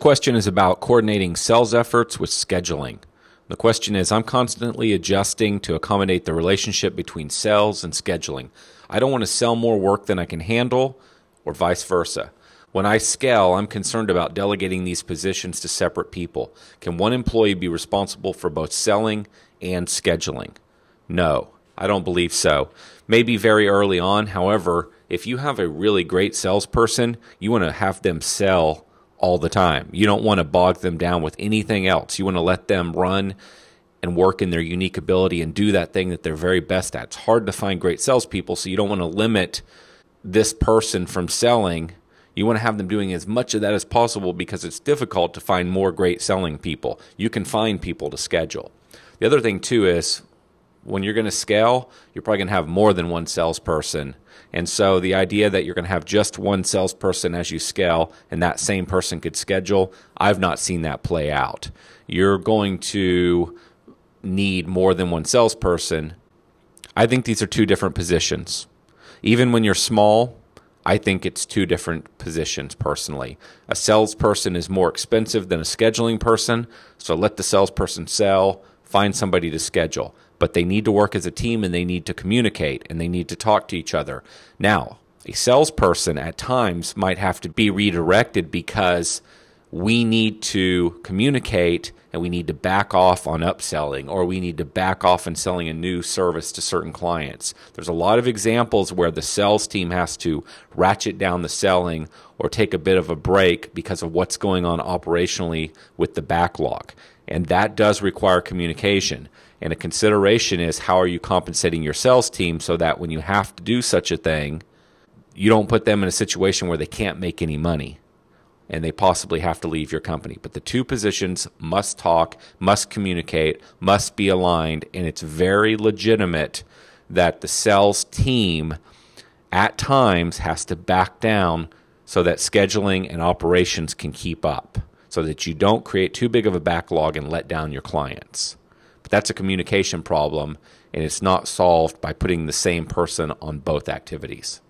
question is about coordinating sales efforts with scheduling. The question is, I'm constantly adjusting to accommodate the relationship between sales and scheduling. I don't want to sell more work than I can handle, or vice versa. When I scale, I'm concerned about delegating these positions to separate people. Can one employee be responsible for both selling and scheduling? No, I don't believe so. Maybe very early on. However, if you have a really great salesperson, you want to have them sell all the time. You don't want to bog them down with anything else. You want to let them run and work in their unique ability and do that thing that they're very best at. It's hard to find great salespeople, so you don't want to limit this person from selling. You want to have them doing as much of that as possible because it's difficult to find more great selling people. You can find people to schedule. The other thing too is when you're going to scale, you're probably going to have more than one salesperson. And so the idea that you're going to have just one salesperson as you scale and that same person could schedule, I've not seen that play out. You're going to need more than one salesperson. I think these are two different positions. Even when you're small, I think it's two different positions personally. A salesperson is more expensive than a scheduling person, so let the salesperson sell, find somebody to schedule. But they need to work as a team and they need to communicate and they need to talk to each other. Now, a salesperson at times might have to be redirected because we need to communicate and we need to back off on upselling, or we need to back off on selling a new service to certain clients. There's a lot of examples where the sales team has to ratchet down the selling or take a bit of a break because of what's going on operationally with the backlog. And that does require communication. And a consideration is, how are you compensating your sales team so that when you have to do such a thing, you don't put them in a situation where they can't make any money and they possibly have to leave your company. But the two positions must talk, must communicate, must be aligned, and it's very legitimate that the sales team at times has to back down so that scheduling and operations can keep up, so that you don't create too big of a backlog and let down your clients. But that's a communication problem, and it's not solved by putting the same person on both activities.